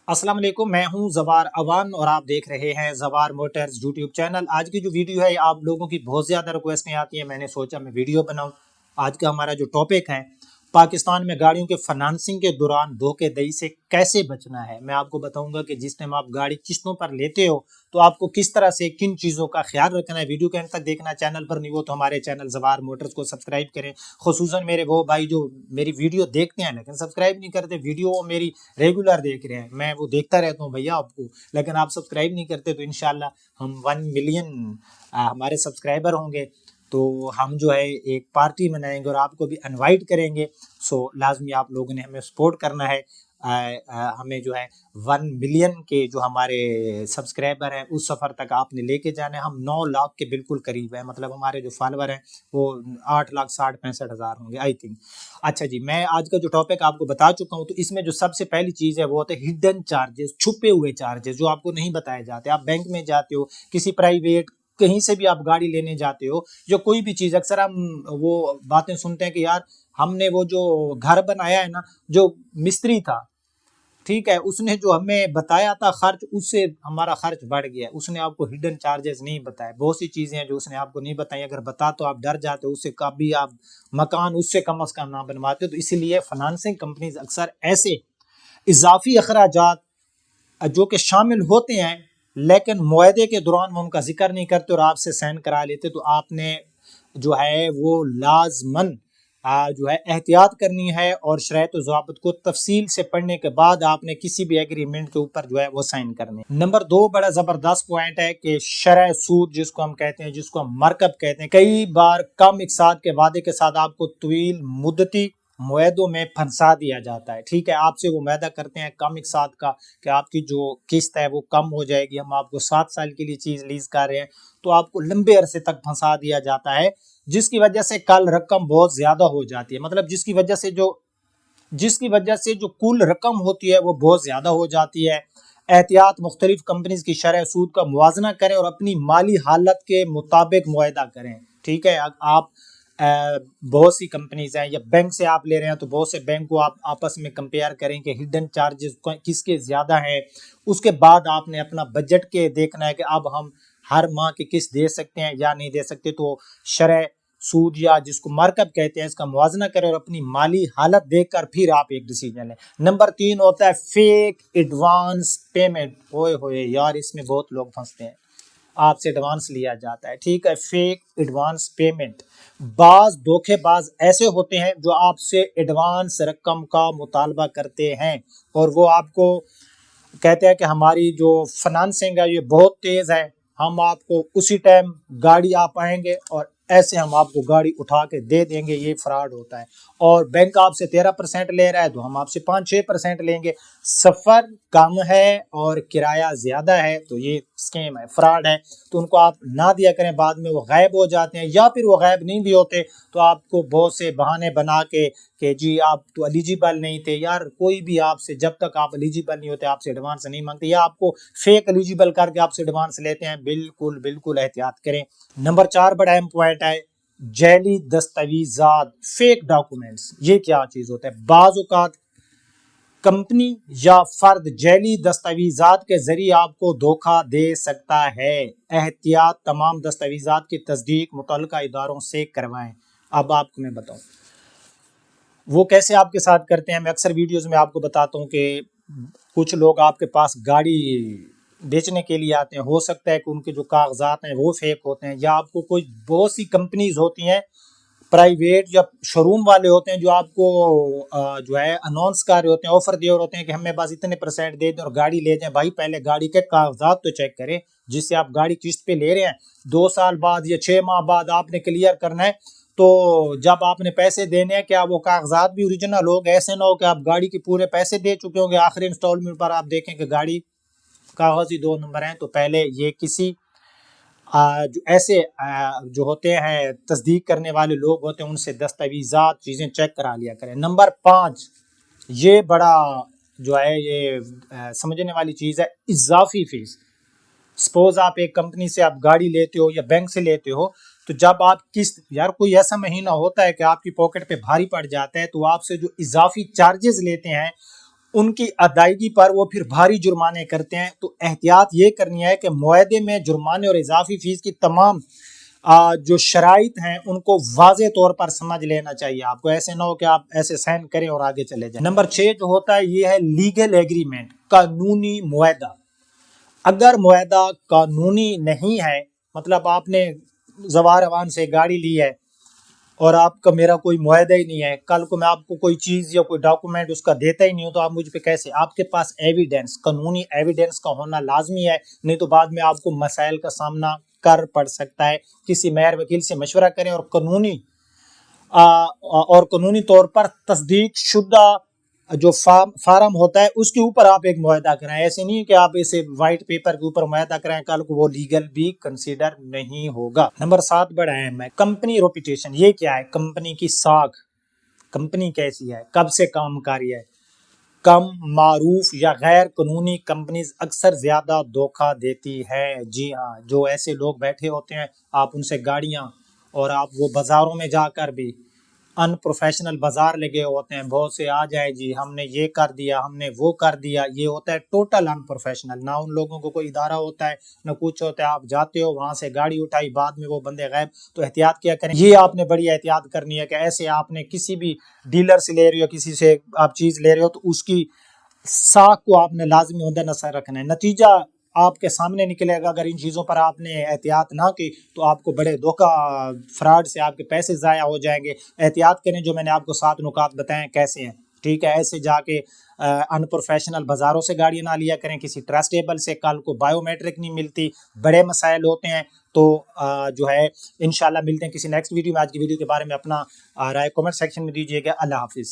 अस्सलाम वालेकुम, मैं हूं जवार अवान और आप देख रहे हैं जवार मोटर्स यूट्यूब चैनल। आज की जो वीडियो है आप लोगों की बहुत ज़्यादा रिक्वेस्टें आती हैं, मैंने सोचा मैं वीडियो बनाऊं। आज का हमारा जो टॉपिक है, पाकिस्तान में गाड़ियों के फाइनेंसिंग के दौरान धोखेधड़ी से कैसे बचना है। मैं आपको बताऊंगा कि जिस टाइम आप गाड़ी किस्तों पर लेते हो तो आपको किस तरह से किन चीज़ों का ख्याल रखना है। वीडियो के अंत तक देखना। चैनल पर नहीं हो तो हमारे चैनल जवार मोटर्स को सब्सक्राइब करें। खुसूसन मेरे वो भाई जो मेरी वीडियो देखते हैं लेकिन सब्सक्राइब नहीं करते, वीडियो वो मेरी रेगुलर देख रहे हैं, मैं वो देखता रहता हूँ भैया आपको, लेकिन आप सब्सक्राइब नहीं करते। तो इंशाल्लाह हम 1 मिलियन हमारे सब्सक्राइबर होंगे तो हम जो है एक पार्टी मनाएंगे और आपको भी इनवाइट करेंगे। सो लाजमी आप लोगों ने हमें सपोर्ट करना है। हमें जो है 1 मिलियन के जो हमारे सब्सक्राइबर हैं उस सफ़र तक आपने लेके जाना है। हम 9 लाख के बिल्कुल करीब है, मतलब हमारे जो फॉलोअर हैं वो 8,60,65,000 होंगे आई थिंक। अच्छा जी, मैं आज का जो टॉपिक आपको बता चुका हूँ। तो इसमें जो सबसे पहली चीज़ है वो होता है हिडन चार्जेस, छुपे हुए चार्जेस जो आपको नहीं बताए जाते। आप बैंक में जाते हो, किसी प्राइवेट कहीं से भी आप गाड़ी लेने जाते हो, जो कोई भी चीज़, अक्सर हम वो बातें सुनते हैं कि यार हमने वो जो घर बनाया है ना, जो मिस्त्री था, ठीक है, उसने जो हमें बताया था खर्च, उससे हमारा खर्च बढ़ गया। उसने आपको हिडन चार्जेस नहीं बताए। बहुत सी चीज़ें हैं जो उसने आपको नहीं बताई, अगर बता तो आप डर जाते हो, उससे कभी आप मकान उससे कम अज़ कम ना बनवाते हो। तो इसीलिए फाइनेंसिंग कंपनीज अक्सर ऐसे इजाफी अखराजात जो कि शामिल होते हैं लेकिन मुआहदे के दौरान वो उनका जिक्र नहीं करते और आपसे साइन करा लेते। तो आपने जो है वो लाजमन जो है एहतियात करनी है और शराइत व ज़वाबित को तफसील से पढ़ने के बाद आपने किसी भी एग्रीमेंट के ऊपर जो है वो साइन करने। नंबर 2 बड़ा ज़बरदस्त पॉइंट है कि शरह सूद जिसको हम कहते हैं, जिसको हम मरकब कहते हैं, कई बार कम इकसाद के वादे के साथ आपको तवील मुद्दती मुआहदों में फंसा दिया जाता है। ठीक है, आपसे वो मुआहदा करते हैं कम इकसाद का कि आपकी जो किस्त है वो कम हो जाएगी, हम आपको 7 साल के लिए चीज़ लीज कर रहे हैं, तो आपको लंबे अरसे तक फंसा दिया जाता है, जिसकी वजह से कल रकम बहुत ज़्यादा हो जाती है। मतलब जिसकी वजह से जो कुल रकम होती है वो बहुत ज़्यादा हो जाती है। एहतियात मुख्तलिफ कंपनीज की शरह सूद का मुवाजना करें और अपनी माली हालत के मुताबिक मुआहदा करें। ठीक है, आप बहुत सी कंपनीज हैं या बैंक से आप ले रहे हैं तो बहुत से बैंक को आप आपस में कंपेयर करें कि हिडन चार्जेस किसके ज़्यादा हैं। उसके बाद आपने अपना बजट के देखना है कि अब हम हर माह की किस्त दे सकते हैं या नहीं दे सकते। तो शरह सूद या जिसको मार्कअप कहते हैं इसका मुवाजना करें और अपनी माली हालत देखकर फिर आप एक डिसीजन लें। नंबर 3 होता है फेक एडवांस पेमेंट। ओए होए यार, इसमें बहुत लोग फंसते हैं। आपसे एडवांस लिया जाता है, ठीक है, फेक एडवांस पेमेंट। बाज धोखेबाज ऐसे होते हैं जो आपसे एडवांस रकम का मुतालबा करते हैं और वो आपको कहते हैं कि हमारी जो फाइनेंसिंग है ये बहुत तेज़ है, हम आपको उसी टाइम गाड़ी आप आएंगे और ऐसे हम आपको गाड़ी उठा के दे देंगे। ये फ्रॉड होता है। और बैंक आपसे 13% ले रहा है तो हम आपसे 5-6% लेंगे। सफ़र कम है और किराया ज़्यादा है तो ये स्कैम है, फ्रॉड है। तो उनको आप ना दिया करें, बाद में वो गायब हो जाते हैं या फिर वो गायब नहीं भी होते तो आपको बहुत से बहाने बना के कि जी आप तो एलिजिबल नहीं थे। यार कोई भी आपसे, जब तक आप एलिजिबल नहीं होते आपसे एडवांस नहीं मांगते, या आपको फेक एलिजिबल करके आपसे एडवांस लेते हैं। बिल्कुल बिल्कुल एहतियात करें। नंबर 4 बड़ा अहम पॉइंट है जैली दस्तावेजात, फेक डॉक्यूमेंट्स। ये क्या चीज़ होता है? बाज़ औक़ात कंपनी या फर्द जैली दस्तावेजात के जरिए आपको धोखा दे सकता है। एहतियात, तमाम दस्तावेजात की तस्दीक मुतल्लिका इदारों से करवाएं। अब आपको मैं बताऊं वो कैसे आपके साथ करते हैं। मैं अक्सर वीडियोस में आपको बताता हूँ कि कुछ लोग आपके पास गाड़ी बेचने के लिए आते हैं, हो सकता है कि उनके जो कागजात हैं वो फेक होते हैं, या आपको कोई बहुत सी कंपनीज होती हैं प्राइवेट या शोरूम वाले होते हैं जो आपको जो है अनाउंस कर रहे होते हैं, ऑफर दिए होते हैं कि हमें बस इतने % दे दें और गाड़ी ले जाएं। भाई पहले गाड़ी के कागजात तो चेक करें जिससे आप गाड़ी किस्त पे ले रहे हैं। 2 साल बाद या 6 माह बाद आपने क्लियर करना है, तो जब आपने पैसे देने हैं क्या वो कागजात भी ओरिजिनल हो। ऐसे ना हो कि आप गाड़ी के पूरे पैसे दे चुके होंगे, आखिरी इंस्टॉलमेंट पर आप देखें कि गाड़ी कागज़ी 2 नंबर हैं। तो पहले ये किसी जो ऐसे जो होते हैं तस्दीक करने वाले लोग होते हैं उनसे दस्तावेजात चीज़ें चेक करा लिया करें। नंबर 5, ये बड़ा जो है ये समझने वाली चीज़ है, इजाफी फीस। सपोज आप एक कंपनी से आप गाड़ी लेते हो या बैंक से लेते हो, तो जब आप किस्त, यार कोई ऐसा महीना होता है कि आपकी पॉकेट पे भारी पड़ जाता है तो आपसे जो इजाफी चार्जेस लेते हैं ان کی ادائیگی پر وہ پھر بھاری جرمانے کرتے ہیں. تو احتیاط یہ کرنی ہے کہ معاہدے میں جرمانے اور اضافی فیس کی تمام جو شرائط ہیں ان کو واضح طور پر سمجھ لینا چاہیے آپ کو. ایسے نہ ہو کہ آپ ایسے سائن کریں اور آگے چلے جائیں. نمبر 6 جو ہوتا ہے یہ ہے لیگل ایگریمنٹ، قانونی معاہدہ. اگر معاہدہ قانونی نہیں ہے، مطلب آپ نے زوار عوان سے گاڑی لی ہے اور آپ کا میرا کوئی معاہدہ ہی نہیں ہے، کل کو میں آپ کو کوئی چیز یا کوئی ڈاکومنٹ اس کا دیتا ہی نہیں ہوں تو آپ مجھ پہ کیسے؟ آپ کے پاس ایویڈنس، قانونی ایویڈنس کا ہونا لازمی ہے، نہیں تو بعد میں آپ کو مسائل کا سامنا کر پڑ سکتا ہے. کسی ماہر وکیل سے مشورہ کریں اور قانونی طور پر تصدیق شدہ جو فارم ہوتا ہے اس کے اوپر آپ ایک معاہدہ کرائیں. ایسے نہیں کہ آپ اسے وائٹ پیپر کے اوپر معاہدہ کرائیں، کل کو وہ لیگل بھی کنسیڈر نہیں ہوگا. نمبر 7 بڑا اہم ہے، کمپنی ریپوٹیشن. یہ کیا ہے؟ کمپنی کی ساکھ، کمپنی کیسی ہے، کب سے کام کاری ہے. کم معروف یا غیر قانونی کمپنیز اکثر زیادہ دھوکہ دیتی ہے. جی ہاں، جو ایسے لوگ بیٹھے ہوتے ہیں آپ ان سے گاڑیاں، اور آپ وہ بازاروں میں جا کر بھی ان پروفیشنل بازار لگے ہوتے ہیں، بہت سے آ جائے جی ہم نے یہ کر دیا، ہم نے وہ کر دیا. یہ ہوتا ہے ٹوٹل ان پروفیشنل. نہ ان لوگوں کو کوئی ادارہ ہوتا ہے نہ کچھ ہوتا ہے. آپ جاتے ہو وہاں سے گاڑی اٹھائی، بعد میں وہ بندے غائب. تو احتیاط کیا کریں، یہ آپ نے بڑی احتیاط کرنی ہے کہ ایسے آپ نے کسی بھی ڈیلر سے لے رہے ہو، کسی سے آپ چیز لے رہے ہو تو اس کی ساکھ کو آپ نے لازمی مد نظر رکھنا ہے. نتیجہ آپ کے سامنے نکلے گا. اگر ان چیزوں پر آپ نے احتیاط نہ کی تو آپ کو بڑے دھوکہ، فراڈ سے آپ کے پیسے ضائع ہو جائیں گے. احتیاط کریں، جو میں نے آپ کو 7 نکات بتائیں کیسے ہیں. ٹھیک ہے، ایسے جا کے ان پروفیشنل بازاروں سے گاڑیاں نہ لیا کریں، کسی ٹرسٹیبل سے. کل کو بایو میٹرک نہیں ملتی، بڑے مسائل ہوتے ہیں. تو جو ہے انشاءاللہ ملتے ہیں کسی نیکسٹ ویڈیو میں. آج کی ویڈیو کے بارے میں اپنا رائے کمنٹ سیکشن میں دیجیے گا. اللہ حافظ.